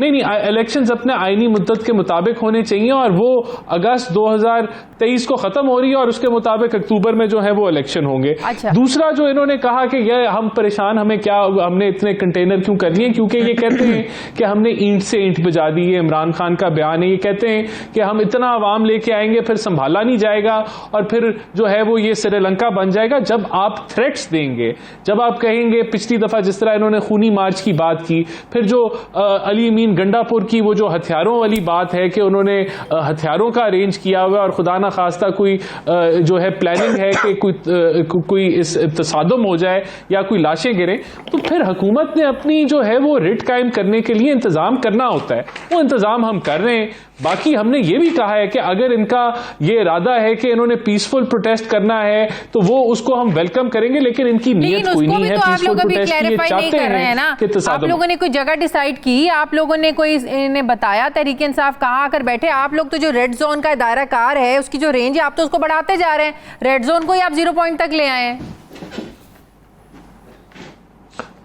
नहीं, इलेक्शंस अपने आईनी मुद्दत के मुताबिक होने चाहिए और वो अगस्त 2023 को खत्म हो रही है और उसके मुताबिक अक्टूबर में जो है वो इलेक्शन होंगे। अच्छा। दूसरा, जो इन्होंने कहा कि ये हम परेशान, हमें क्या, हमने इतने कंटेनर क्यों कर लिए, क्योंकि ये कहते हैं कि हमने ईंट से ईंट बजा दी है। इमरान खान का बयान है, ये कहते हैं कि हम इतना अवाम लेके आएंगे फिर संभाला नहीं जाएगा और फिर जो है वो ये श्रीलंका बन जाएगा। जब आप थ्रेट्स देंगे, जब आप कहेंगे, पिछली दफा जिस तरह इन्होंने खूनी मार्च की बात की, फिर जो अली अमीन गंडापुर की वो जो हथियारों वाली बात है कि उन्होंने हथियारों का अरेंज किया हुआ और खुदा ना खास्ता कोई जो है प्लानिंग है कि कोई इस तसादुम हो जाए या कोई लाशें गिरें, तो फिर हुकूमत ने अपनी जो है वो रिट कायम करने के लिए इंतजाम करना होता है। वो इंतजाम हम कर रहे हैं। बाकी हमने ये भी कहा है कि अगर इनका ये इरादा है कि इन्होंने पीसफुल प्रोटेस्ट करना है तो वो उसको हम वेलकम करेंगे, लेकिन इनकी नीयत कोई नहीं है पीसफुल प्रोटेस्ट की। ये चाहते हैं ना कि आप लोगों ने कोई जगह डिसाइड की, आप लोगों ने कोई इन्हें बताया तहरीक इंसाफ कहाँ आकर बैठे? आप लोग तो जो रेड जोन का दायरा कार है उसकी जो रेंज है आप तो उसको बढ़ाते जा रहे हैं, रेड जोन को ही आप 0 पॉइंट तक ले आए हैं।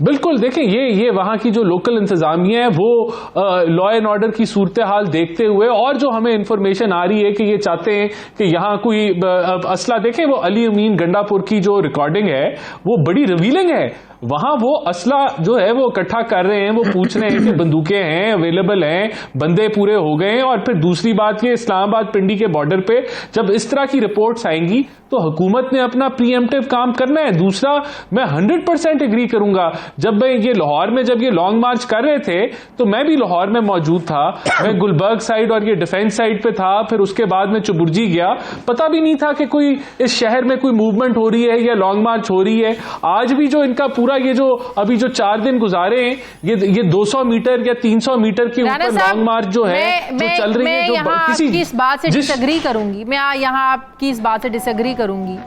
बिल्कुल, देखें ये वहां की जो लोकल इंतजामिया है वो लॉ एंड ऑर्डर की सूरत हाल देखते हुए और जो हमें इंफॉर्मेशन आ रही है कि ये चाहते हैं कि यहाँ कोई असला, देखें वो अली अमीन गंडापुर की जो रिकॉर्डिंग है वो बड़ी रिवीलिंग है। वहां वो असला जो है वो इकट्ठा कर रहे हैं, वो पूछ रहे हैं कि बंदूकें हैं, अवेलेबल हैं, बंदे पूरे हो गए हैं। और फिर दूसरी बात ये, इस्लामाबाद पिंडी के बॉर्डर पे जब इस तरह की रिपोर्ट्स आएंगी तो हुकूमत ने अपना प्रीएम्प्टिव काम करना है। दूसरा, मैं 100% एग्री करूंगा, जब मैं ये लाहौर में जब ये लॉन्ग मार्च कर रहे थे तो मैं भी लाहौर में मौजूद था। मैं गुलबर्ग साइड और ये डिफेंस साइड पे था, फिर उसके बाद में चुबुर्जी गया। पता भी नहीं था कि कोई इस शहर में कोई मूवमेंट हो रही है या लॉन्ग मार्च हो रही है। आज भी जो इनका पूरा ये जो अभी जो 4 दिन गुजारे हैं, ये 200 मीटर या 300 मीटर के ऊपर लॉन्ग मार्च जो है जो चल रही है, जो किसी इस बात से डिसएग्री करूंगी, मैं यहाँ आपकी इस बात से डिसएग्री करूंगी।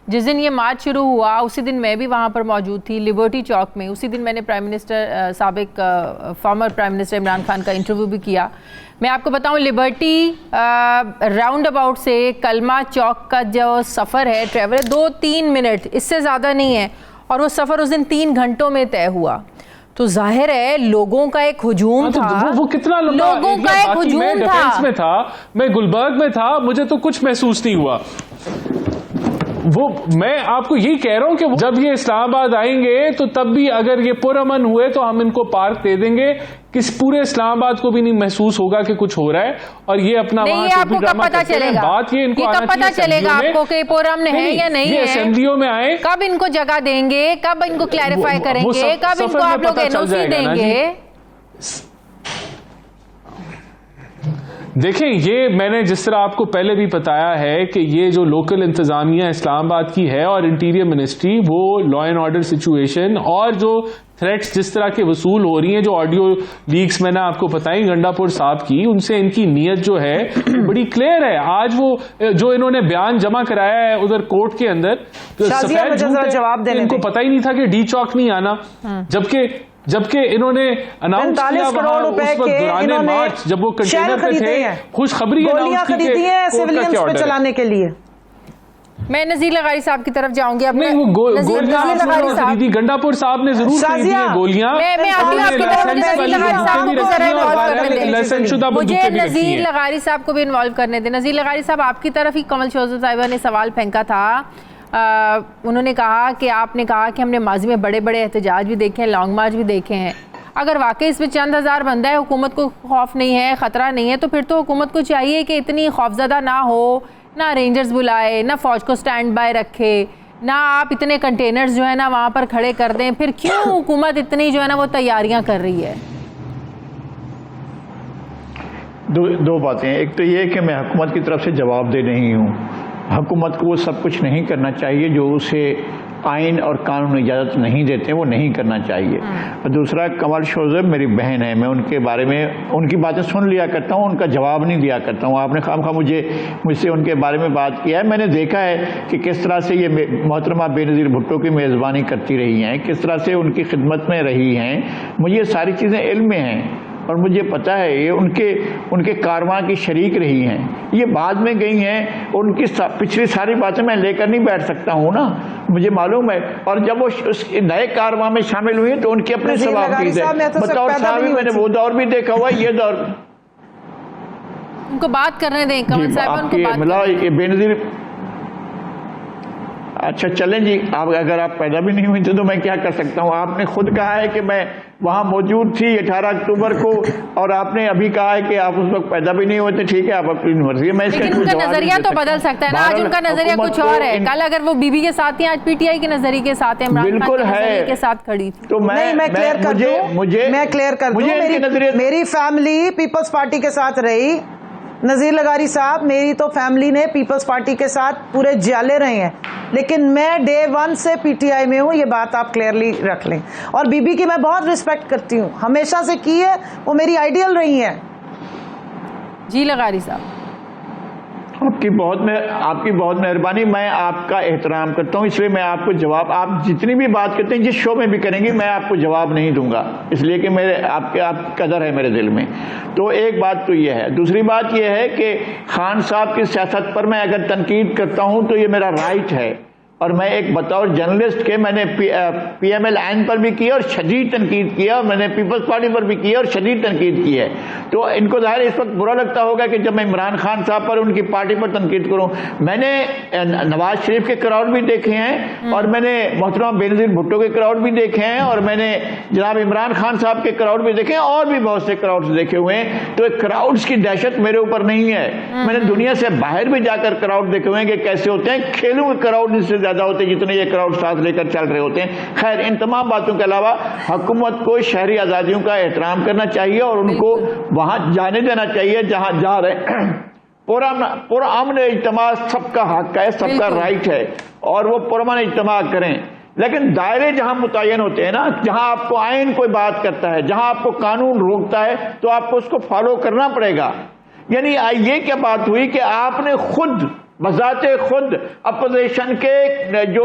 जिस दिन ये मार्च शुरू हुआ उसी दिन मैं भी वहाँ पर मौजूद थी लिबर्टी चौक में। उसी दिन मैंने प्राइम मिनिस्टर साबिक former prime minister Imran Khan का इंटरव्यू भी किया। मैं आपको बताऊं, लिबर्टी राउंड अबाउट से कलमा चौक का जो सफ़र है, ट्रैवल है 2-3 मिनट, इससे ज़्यादा नहीं है। और वो सफ़र उस दिन 3 घंटों में तय हुआ। तो जाहिर है लोगों का एक हुजूम था। वो कितना लंबा लोगों का एक हुजूम मैं था। डिफेंस में था, मैं गुलबर्ग में था, मुझे तो कुछ महसूस नहीं हुआ। वो मैं आपको यही कह रहा हूं कि जब ये इस्लामाबाद आएंगे तो तब भी अगर ये पुरअमन हुए तो हम इनको पार्क दे देंगे। किस पूरे इस्लामाबाद को भी नहीं महसूस होगा कि कुछ हो रहा है। और ये अपना नहीं, आपको कब पता चलेगा? बात ये इनको कब पता चलेगा आपको कि पुरअमन है या नहीं है? असेंबलियों में आए, कब इनको जगह देंगे, कब इनको क्लैरिफाई करेंगे, कब इनको आप लोग एनओसी देंगे? देखें, ये मैंने जिस तरह आपको पहले भी बताया है कि ये जो लोकल इंतजामिया इस्लामाबाद की है और इंटीरियर मिनिस्ट्री, वो लॉ एंड ऑर्डर सिचुएशन और जो थ्रेट्स जिस तरह के वसूल हो रही हैं, जो ऑडियो लीक्स मैंने आपको बताई गंडापुर साहब की, उनसे इनकी नीयत जो है बड़ी क्लियर है। आज वो जो इन्होंने बयान जमा कराया है उधर कोर्ट के अंदर, सफेद जवाब देने इनको पता ही नहीं था कि डी चौक नहीं आना, जबकि इन्होंने अनाउंस किया करोड़ रुपए के दौरान मार्च जब वो कंटेनर पे थे, खुशखबरी गोलियां खरीदी हैं सिविलियंस पे चलाने के लिए। मैं नज़ीर लगारी साहब की तरफ जाऊंगी। अब नहीं, वो गोलियां खरीदी गंडापुर साहब ने जरूर खरीदी है गोलियां। मैं आपकी तरफ मुझे नज़ीर लगारी साहब को भी इन्वॉल्व करने दें। नज़ीर लगारी साहब, आपकी तरफ ही कमल शोजत साहिबा ने सवाल फेंका था। उन्होंने कहा कि आपने कहा कि हमने माजी में बड़े बड़े एहतजाज भी देखे हैं, लॉन्ग मार्च भी देखे हैं। अगर वाकई इसमें चंद हज़ार बंदा है, हुकूमत को खौफ नहीं है, ख़तरा नहीं है, तो फिर तो हुकूमत को चाहिए कि इतनी खौफजदा ना हो, ना रेंजर्स बुलाए, ना फ़ौज को स्टैंड बाय रखे, ना आप इतने कंटेनर्स जो है ना वहाँ पर खड़े कर दें। फिर क्यों हुकूमत इतनी जो है ना वो तैयारियाँ कर रही है? दो बातें। एक तो ये कि मैं हुकूमत की तरफ से जवाब दे रही हूँ। हुकूमत को वो सब कुछ नहीं करना चाहिए जो उसे आइन और कानून इजाज़त नहीं देते, वो नहीं करना चाहिए। और दूसरा, कमल शोजब मेरी बहन है, मैं उनके बारे में उनकी बातें सुन लिया करता हूँ, उनका जवाब नहीं दिया करता हूँ। आपने खामखा मुझसे उनके बारे में बात किया है। मैंने देखा है कि किस तरह से ये मोहतरमा बेनज़ीर भुट्टो की मेज़बानी करती रही हैं, किस तरह से उनकी खिदमत में रही हैं। मुझे ये सारी चीज़ें इल्म में हैं और मुझे पता है ये उनके कारवां की शरीक रही हैं। ये बाद में गई हैं, उनकी पिछली सारी बातें मैं लेकर नहीं बैठ सकता हूँ ना, मुझे मालूम है। और जब वो उस नए कारवां में शामिल हुई तो उनकी अपनी सवाबदीद है। बतौर साहब मैंने वो दौर भी देखा हुआ, ये दौर। उनको बात करने दें कमल साहब, उनको बात मतलब ये बेनज़ीर, अच्छा चलें जी, आप अगर आप पैदा भी नहीं हुई तो मैं क्या कर सकता हूँ। आपने खुद कहा है कि मैं वहाँ मौजूद थी 18 अक्टूबर को, और आपने अभी कहा है कि आप उस वक्त पैदा भी नहीं होते। ठीक है, आप अपनी मर्जी है। लेकिन उनका नजरिया तो बदल सकता है ना, आज उनका नजरिया कुछ और है, कल अगर वो बीबी के साथ ही आज पीटीआई के नजरिए के साथ है, इमरान खान के नजरिए के साथ खड़ी थी। तो मैं क्लियर कर दूं, मेरी फैमिली पीपल्स पार्टी के साथ रही। नजीर लगारी साहब, मेरी तो फैमिली ने पीपल्स पार्टी के साथ पूरे जाले रहे हैं, लेकिन मैं डे 1 से पीटीआई में हूं, ये बात आप क्लियरली रख लें। और बीबी की मैं बहुत रिस्पेक्ट करती हूं, हमेशा से की है, वो मेरी आइडियल रही है। जी लगारी साहब, आपकी बहुत मेहरबानी। मैं आपका एहतराम करता हूं, इसलिए मैं आपको जवाब, आप जितनी भी बात करते हैं, जिस शो में भी करेंगे, मैं आपको जवाब नहीं दूंगा, इसलिए कि मेरे आपकी कदर है मेरे दिल में। तो एक बात तो ये है। दूसरी बात ये है कि खान साहब की सियासत पर मैं अगर तनकीद करता हूं तो ये मेरा राइट है, और मैं एक बतौर जर्नलिस्ट के मैंने PML-आइन पर भी की और शदीद तनकीद किया, और मैंने पीपल्स पार्टी पर भी की और शदीद तनकीद की है। तो इनको ज़ाहिर इस वक्त बुरा लगता होगा कि जब मैं इमरान खान साहब पर, उनकी पार्टी पर तनकीद करूं। मैंने नवाज शरीफ के क्राउड भी देखे हैं, और मैंने मोहतरमा बेनज़ीर भुट्टो के क्राउड भी देखे हैं, और मैंने जनाब इमरान खान साहब के क्राउड भी देखे हैं, और भी बहुत से क्राउड्स देखे हुए हैं। तो क्राउड्स की दहशत मेरे ऊपर नहीं है। मैंने दुनिया से बाहर भी जाकर क्राउड देखे हुए हैं कि कैसे होते हैं। खेलों के क्राउड इससे ज्यादा होते हैं जितने ये क्राउड साथ लेकर चल रहे होते हैं। खैर, इन तमाम बातों के अलावा हुकूमत को शहरी आज़ादियों का एहतराम करना चाहिए, और उनको वहां जाने देना चाहिए जहां जा रहे। पूरा अमन इज्तिमा सबका हक है, सबका राइट है, और वो पुरअमन इज्तिमा करें। लेकिन दायरे जहां मुतय्यन होते हैं ना, जहां आपको आइन कोई बात करता है, जहां आपको कानून रोकता है, तो आपको उसको फॉलो करना पड़ेगा। यानी ये क्या बात हुई कि आपने खुद बजाते खुद अपोजिशन के जो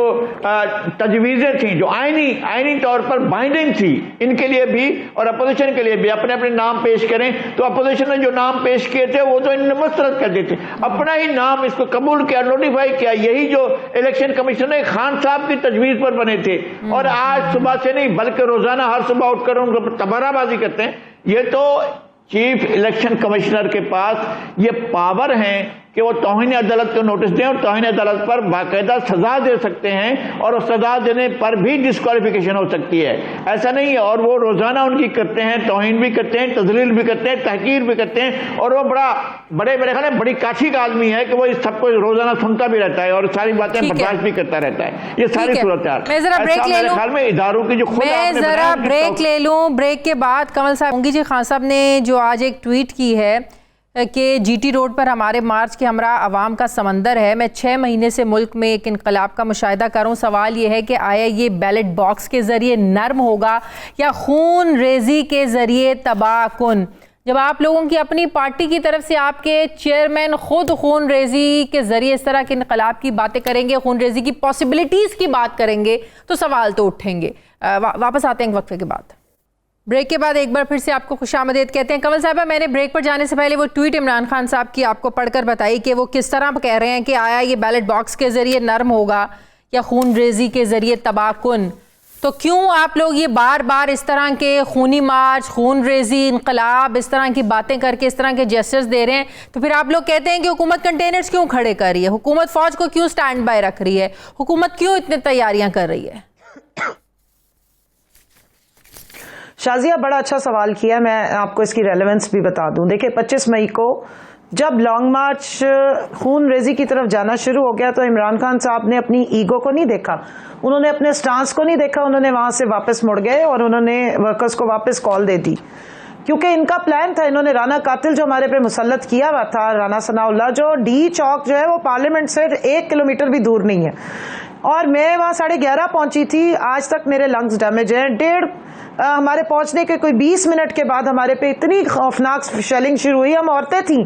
तजवीज़ें थी, जो आईनी तौर पर बाइंडिंग थी इनके लिए भी और अपोजिशन के लिए भी, अपने अपने नाम पेश करें। तो अपोजिशन ने जो नाम पेश किए थे वो तो इन्होंने मुस्तरद कर दिए थे, अपना ही नाम इसको कबूल किया, नोटिफाई किया। यही जो इलेक्शन कमीशन है खान साहब की तजवीज़ पर बने थे, और आज सुबह से नहीं बल्कि रोजाना हर सुबह उठकर उनको तबाराबाजी करते हैं। ये तो चीफ इलेक्शन कमिश्नर के पास ये पावर है कि वो तौहीन अदालत को नोटिस दें, और तौहीन अदालत पर बाकायदा सजा दे सकते हैं, और उस सजा देने पर भी डिस्क्वालिफिकेशन हो सकती है। ऐसा नहीं है, और वो रोजाना उनकी करते हैं, तौहीन भी करते हैं, तजलील भी करते हैं, तहकीर भी करते हैं। और वो बड़ी काठी का आदमी है कि वो इस सबको रोजाना सुनता भी रहता है और सारी बातें बर्दाश्त भी करता रहता है। ये सारी सूरत है। मैं जरा ब्रेक ले लूं, ख्याल में इदारों की जो खुद मैं जरा ब्रेक ले लूं। ब्रेक के बाद कमल साहब, होंगी जी खान साहब ने जो आज एक ट्वीट की है कि GT रोड पर हमारे मार्च के हमरा अवाम का समंदर है। मैं 6 महीने से मुल्क में एक इनकलाब का मुशाहिदा कर रहा हूँ। सवाल ये है कि आया ये बैलेट बॉक्स के ज़रिए नरम होगा या खून रेजी के ज़रिए तबाहकुन? जब आप लोगों की अपनी पार्टी की तरफ से आपके चेयरमैन खुद खून रेजी के ज़रिए इस तरह के इनकलाब की बातें करेंगे, खून रेजी की पॉसिबिलिटीज़ की बात करेंगे, तो सवाल तो उठेंगे। वापस आते हैं वक्फे के बाद। ब्रेक के बाद एक बार फिर से आपको खुशामदीद कहते हैं। कमल साहब, मैंने ब्रेक पर जाने से पहले वो ट्वीट इमरान खान साहब की आपको पढ़कर बताई कि वो किस तरह कह रहे हैं कि आया ये बैलेट बॉक्स के ज़रिए नरम होगा या खून रेजी के ज़रिए तबाहकुन। तो क्यों आप लोग ये बार बार इस तरह के खूनी मार्च, खून रेजी, इनकलाब, इस तरह की बातें करके इस तरह के जेस्चर्स दे रहे हैं? तो फिर आप लोग कहते हैं कि हुकूमत कंटेनर्स क्यों खड़े कर रही है, हुकूमत फ़ौज को क्यों स्टैंड बाय रख रही है, हुकूमत क्यों इतनी तैयारियाँ कर रही है? शाजिया, बड़ा अच्छा सवाल किया। मैं आपको इसकी रेलेवेंस भी बता दूं। देखिए, 25 मई को जब लॉन्ग मार्च खून रेजी की तरफ जाना शुरू हो गया, तो इमरान खान साहब ने अपनी ईगो को नहीं देखा, उन्होंने अपने स्टांस को नहीं देखा, उन्होंने वहां से वापस मुड़ गए और उन्होंने वर्कर्स को वापस कॉल दे दी, क्योंकि इनका प्लान था। इन्होंने राना कातिल जो हमारे पे मुसल्लत किया हुआ था, राना सनाउल्लाह, जो डी चौक जो है वो पार्लियामेंट से 1 किलोमीटर भी दूर नहीं है, और मैं वहां 11:30 पहुंची थी। आज तक मेरे लंग्स डैमेज हैं। हमारे पहुंचने के कोई 20 मिनट के बाद हमारे पे इतनी खौफनाक शेलिंग शुरू हुई। हम औरतें थीं,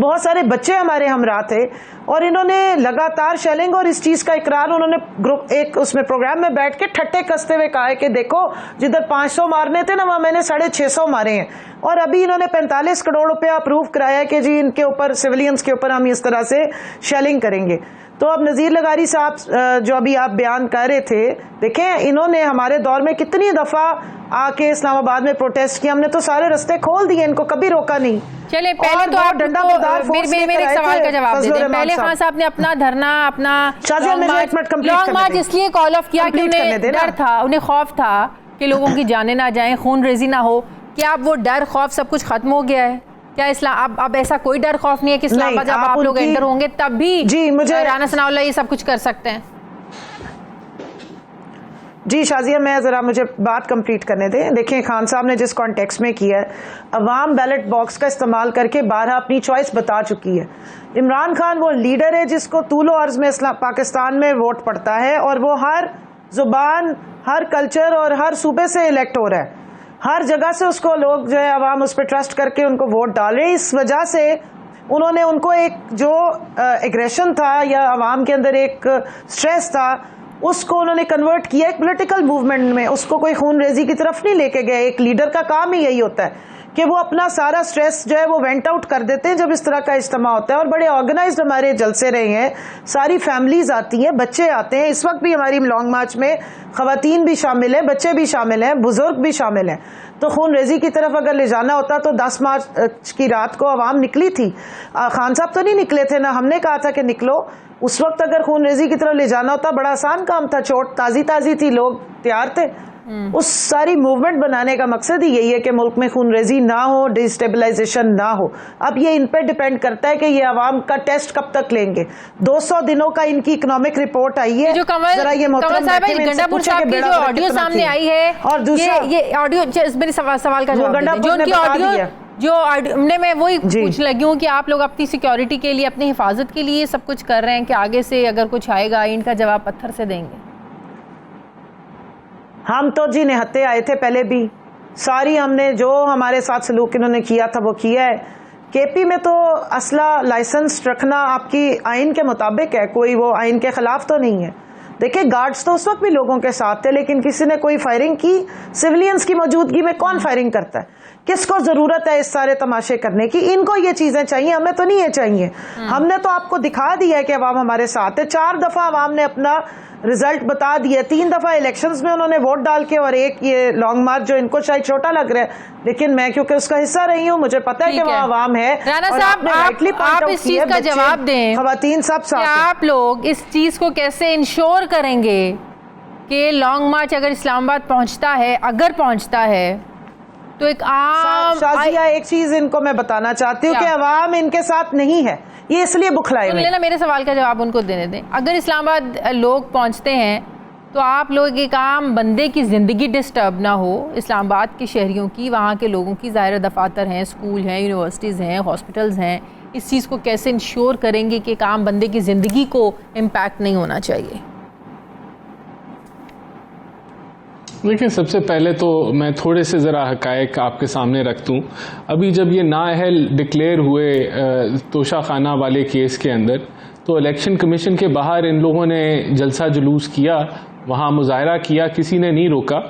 बहुत सारे बच्चे हमारे हमरा थे, और इन्होंने लगातार शेलिंग, और इस चीज का इकरार उन्होंने ग्रुप एक उसमें प्रोग्राम में बैठ के ठट्टे कसते हुए कहा है कि देखो, जिधर 500 मारने थे ना, वहां मैंने 650 मारे हैं। और अभी इन्होंने 45 करोड़ रुपया अप्रूव कराया कि जी इनके ऊपर, सिविलियंस के ऊपर हम इस तरह से शेलिंग करेंगे। तो अब नजीर लगारी साहब जो अभी आप बयान कर रहे थे, देखें इन्होंने हमारे दौर में कितनी दफा आके इस्लामाबाद में प्रोटेस्ट किया, हमने तो सारे रास्ते खोल दिए, इनको कभी रोका नहीं। चले, पहले तो आप मेरे सवाल का जवाब दे दें। पहले खान साहब ने अपना धरना, अपना लॉन्ग मार्च इसलिए कॉल ऑफ किया कि उन्हें डर था, उन्हें खौफ था कि लोगों की जानें ना जाएं, खून रेजी ना हो, क्या अब वो डर खौफ सब कुछ खत्म हो गया है? क्या इस्लाम अब ऐसा कोई डर खौफ नहीं है कि इस्लामाबाद जब आप लोग एंटर होंगे तब भी जी मुझे राना सनाउल्लाह ये सब कुछ कर सकते हैं? जी शाजिया, मैं ज़रा मुझे बात कंप्लीट करने दें। देखिए, खान साहब ने जिस कॉन्टेक्स्ट में किया है, अवाम बैलेट बॉक्स का इस्तेमाल करके 12 अपनी चॉइस बता चुकी है। इमरान खान वो लीडर है जिसको तूलो अर्ज में पाकिस्तान में वोट पड़ता है और वो हर जुबान, हर कल्चर और हर सूबे से इलेक्ट हो रहा है। हर जगह से उसको लोग जो है अवाम उस पर ट्रस्ट करके उनको वोट डाल रहे हैं। इस वजह से उन्होंने उनको एक जो एग्रेशन था या अवाम के अंदर एक स्ट्रेस था, उसको उन्होंने कन्वर्ट किया एक पॉलिटिकल मूवमेंट में। उसको कोई खून रेजी की तरफ नहीं लेके गए। एक लीडर का काम ही यही होता है कि वो अपना सारा स्ट्रेस जो है वो वेंट आउट कर देते हैं जब इस तरह का इज्तिमा होता है। और बड़े ऑर्गेनाइज्ड हमारे जलसे रहे हैं, सारी फैमिलीज आती हैं, बच्चे आते हैं। इस वक्त भी हमारी लॉन्ग मार्च में खवातीन भी शामिल है, बच्चे भी शामिल हैं, बुजुर्ग भी शामिल हैं। तो खून रेजी की तरफ अगर ले जाना होता तो 10 मार्च की रात को आवाम निकली थी। खान साहब तो नहीं निकले थे, ना हमने कहा था कि निकलो। उस वक्त अगर खून रेजी की तरफ ले जाना होता बड़ा आसान काम था, चोट ताजी ताजी थी, लोग तैयार थे। उस सारी मूवमेंट बनाने का मकसद ही यही है कि मुल्क में खून रेजी ना हो, डिस्टेबलाइजेशन ना हो। अब ये इन पे डिपेंड करता है कि ये आवाम का टेस्ट कब तक लेंगे। 200 दिनों का इनकी इकोनॉमिक रिपोर्ट आई है। जो कमल साहब गंडापुर साहब की जो ऑडियो सामने आई है, और दूसरा ये ऑडियो मेरे सवाल का जवाब दीजिए। जो उनकी ऑडियो मैं वही पूछ लगी हूँ कि आप लोग अपनी सिक्योरिटी के लिए, अपनी हिफाजत के लिए सब कुछ कर रहे हैं कि आगे से अगर कुछ आएगा इनका जवाब पत्थर से देंगे? हम तो जी निहत्ते आए थे पहले भी, सारी हमने जो हमारे साथ सलूक इन्होंने किया था वो किया है। केपी में तो असला लाइसेंस रखना आपकी आइन के मुताबिक है, कोई वो आइन के खिलाफ तो नहीं है। देखिए, गार्ड्स तो उस वक्त भी लोगों के साथ थे, लेकिन किसी ने कोई फायरिंग की? सिविलियंस की मौजूदगी में कौन फायरिंग करता है? किसको जरूरत है इस सारे तमाशे करने की? इनको ये चीजें चाहिए, हमें तो नहीं ये चाहिए। हमने तो आपको दिखा दिया है कि अवाम हमारे साथ है। 4 दफा अवाम ने अपना रिजल्ट बता दिया, 3 दफा इलेक्शंस में उन्होंने वोट डाल के, और एक ये लॉन्ग मार्च जो इनको शायद छोटा लग रहा है, लेकिन मैं क्योंकि उसका हिस्सा रही हूँ, मुझे पता है कि वो अवाम है। राना साहब, आप इस चीज का जवाब दें, खवातीन सब साथ, आप लोग इस चीज को कैसे इंश्योर करेंगे कि लॉन्ग मार्च अगर इस्लामाबाद पहुंचता है, अगर पहुंचता है, तो एक आम शाजिया, एक चीज इनको मैं बताना चाहती हूँ कि अवाम इनके साथ नहीं है, ये इसलिए बुखलाए हुए। लेना, मेरे सवाल का जवाब उनको देने दें। अगर इस्लामाबाद लोग पहुंचते हैं तो आप लोग एक आम बंदे की ज़िंदगी डिस्टर्ब ना हो, इस्लामाबाद के शहरियों की, वहाँ के लोगों की, ज़ाहिर दफातर हैं, स्कूल हैं, यूनिवर्सिटीज़ हैं, हॉस्पिटल्स हैं, इस चीज़ को कैसे इंश्योर करेंगे कि एक आम बंदे की ज़िंदगी को इम्पैक्ट नहीं होना चाहिए? देखिए, सबसे पहले तो मैं थोड़े से ज़रा हकायक आपके सामने रख दूँ। अभी जब ये नाअहल डिक्लेयर हुए तोशा खाना वाले केस के अंदर, तो इलेक्शन कमीशन के बाहर इन लोगों ने जलसा जुलूस किया, वहाँ मुजाहरा किया, किसी ने नहीं रोका,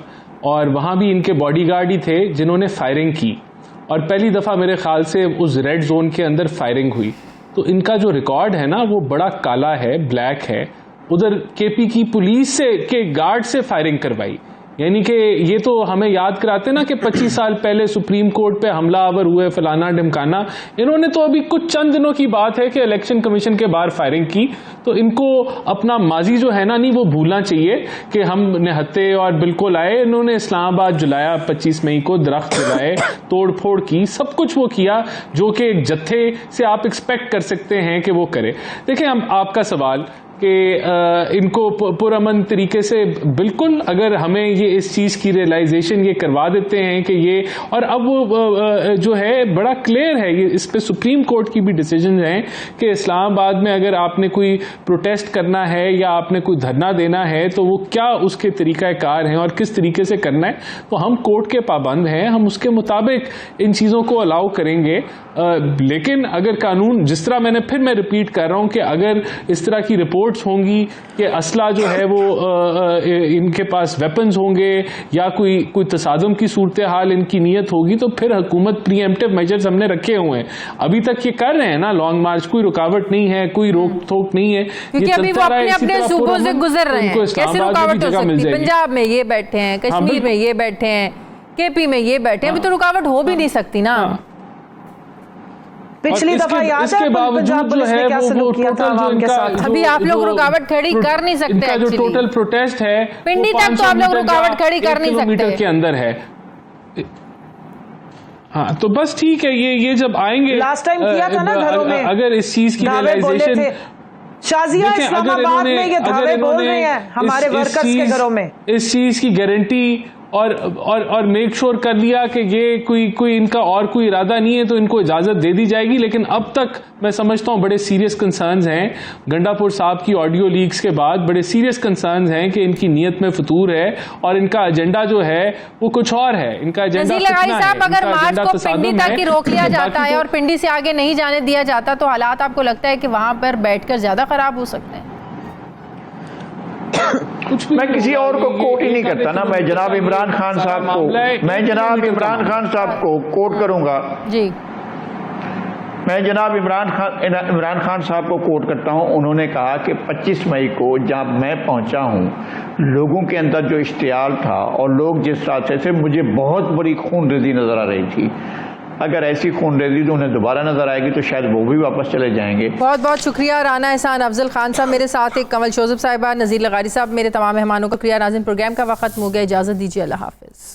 और वहाँ भी इनके बॉडीगार्ड ही थे जिन्होंने फायरिंग की। और पहली दफ़ा मेरे ख्याल से उस रेड जोन के अंदर फायरिंग हुई। तो इनका जो रिकॉर्ड है ना, वो बड़ा काला है, ब्लैक है। उधर केपी की पुलिस से के गार्ड से फायरिंग करवाई, यानी कि ये तो हमें याद कराते ना कि 25 साल पहले सुप्रीम कोर्ट पे हमलावर हुए, फलाना ढिमकाना। इन्होंने तो अभी कुछ चंद दिनों की बात है कि इलेक्शन कमीशन के बाहर फायरिंग की। तो इनको अपना माजी जो है ना, नहीं वो भूलना चाहिए कि हम निहत्ते और बिल्कुल आए। इन्होंने इस्लामाबाद जलाया 25 मई को, दरख्त जलाए, तोड़ फोड़ की, सब कुछ वो किया जो कि एक जत्थे से आप एक्सपेक्ट कर सकते हैं कि वो करे। देखिए, हम आपका सवाल कि इनको पुरअमन तरीके से, बिल्कुल, अगर हमें ये इस चीज़ की रियलाइजेशन ये करवा देते हैं कि ये, और अब वो जो है बड़ा क्लियर है, ये इस पे सुप्रीम कोर्ट की भी डिसीजन है कि इस्लामाबाद में अगर आपने कोई प्रोटेस्ट करना है या आपने कोई धरना देना है तो वो क्या उसके तरीक़ाकार हैं और किस तरीके से करना है। तो हम कोर्ट के पाबंद हैं, हम उसके मुताबिक इन चीज़ों को अलाउ करेंगे। लेकिन अगर कानून, जिस तरह मैं रिपीट कर रहा हूँ कि अगर इस तरह की रिपोर्ट्स होंगी कि असला जो है वो इनके पास वेपन्स होंगे या कोई तसादुम की सूरत हाल इनकी नीयत होगी, तो फिर हुकूमत प्रीएम्प्टिव मेजर्स हमने रखे हुए हैं। अभी तक ये कर रहे हैं ना लॉन्ग मार्च, कोई रुकावट नहीं है, कोई रोक थोक नहीं है, क्योंकि अभी वो अपने सूबों से गुजर रहे हैं। कैसे रुकावट हो सकती है? पंजाब में ये बैठे हैं, कश्मीर में ये बैठे हैं, केपी में ये बैठे हैं, अभी तो रुकावट हो भी नहीं सकती ना। पिछली और दफा याद इसके है बावजूद पंजाब जो पुलिस ने है क्या वो सलूक किया था टोटल जो आवाम के इनका साथ? अभी आप लोग रुकावट खड़ी कर नहीं सकते इनका जो actually। टोटल प्रोटेस्ट है पिंडी वो तक तो 500 आप लोग मीटर रुकावट का खड़ी कर 1 नहीं किलोमीटर सकते। के अंदर है। हाँ, तो बस ठीक है, ये जब आएंगे लास्ट टाइम किया था ना घरों में, अगर इस चीज की धावे बोले रियलाइजेशन थे। शाजिया देखें, अगर इस्लामाबाद में ये अगर धावे बोल इन्होंने रहे हैं हमारे इस वर्कर्स के चीज- घरों में। इस चीज की गारंटी और मेक श्योर कर लिया कि ये कोई इनका और कोई इरादा नहीं है तो इनको इजाजत दे दी जाएगी। लेकिन अब तक मैं समझता हूं बड़े सीरियस कंसर्न्स हैं। गंडापुर साहब की ऑडियो लीक्स के बाद बड़े सीरियस कंसर्न्स हैं कि इनकी नीयत में फतूर है और इनका एजेंडा जो है वो कुछ और है। इनका एजेंडा नज़ीर लगारी फितना साहब, है, अगर इनका मार्च एजेंडा को तसादुम पिंडी तक है। ही रोक लिया जाता बाकी है तो- और पिंडी से आगे नहीं जाने दिया जाता तो हालात आपको लगता है कि वहां पर बैठकर ज्यादा खराब हो सकते हैं? कुछ भी मैं नहीं किसी होगा, और को ये कोट ही नहीं एक करता ना। आधे मैं जनाब इमरान खान सारा साहब मामला है, को मैं एक जनाब किलोमीटर का इमरान खान साहब को कोट करूंगा। जी, मैं जनाब इमरान खान साहब को कोट करता हूं। उन्होंने कहा कि 25 मई को जब मैं पहुंचा हूं, लोगों के अंदर जो इश्तियाल था और लोग जिस रास्ते से, मुझे बहुत बड़ी खूनरेजी नजर आ रही थी। अगर ऐसी खूनरेजी तो उन्हें दोबारा नजर आएगी तो शायद वो भी वापस चले जाएंगे। बहुत बहुत शुक्रिया राना एहसान अफजल खान साहब मेरे साथ, एक कमल शोजब साहिबा, नज़ीर लगारी साहब, मेरे तमाम मेहमानों का शुक्रिया। नाज़रीन, प्रोग्राम का वक्त खत्म हो गया, इजाज़त दीजिए, अल्लाह हाफिज़।